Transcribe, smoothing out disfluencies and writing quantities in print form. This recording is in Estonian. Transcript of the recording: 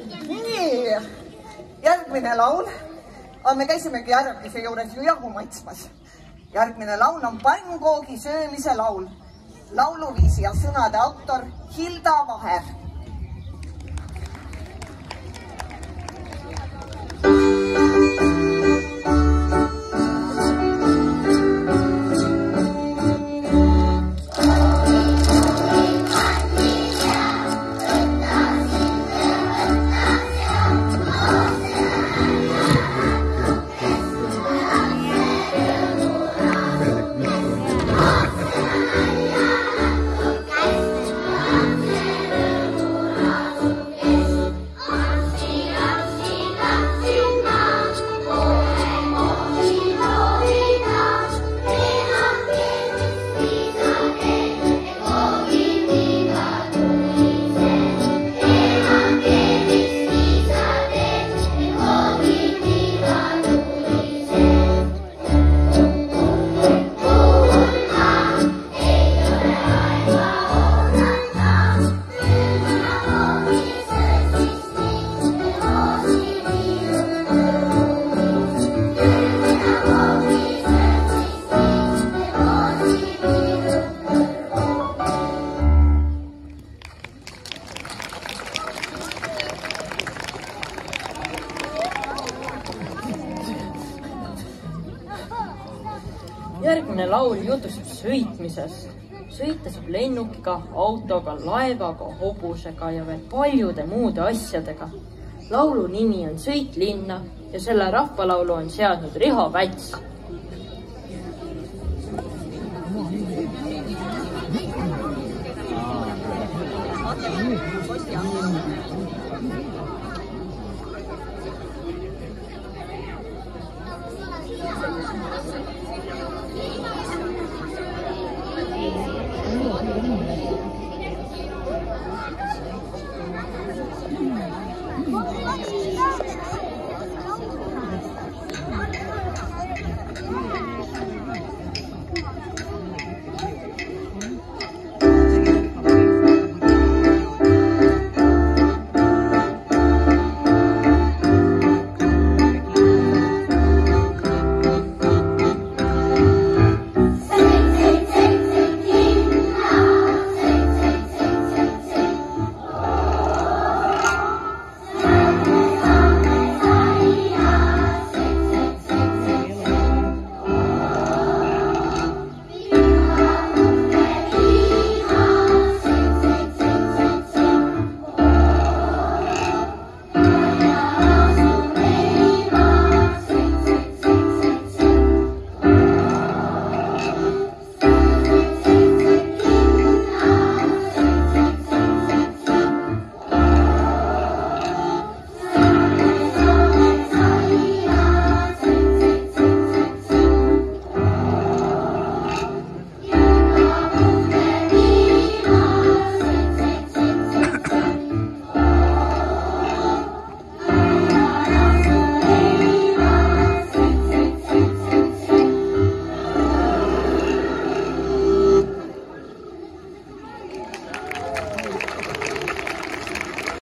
Nii, järgmine laul. Me käisimegi järgmise juures ju jahu maitsmas. Järgmine laul on pannkoogi söömise laul. Lauluviisi ja sõnade autor Hilda Vaher. Järgmine laul jutustab sõitmisest. Sõita saab lennukiga, autoga, laevaga, hobusega ja veel paljude muude asjadega. Laulu nimi on Sõit linna ja selle rahvalaulu on seadnud Riho Päts.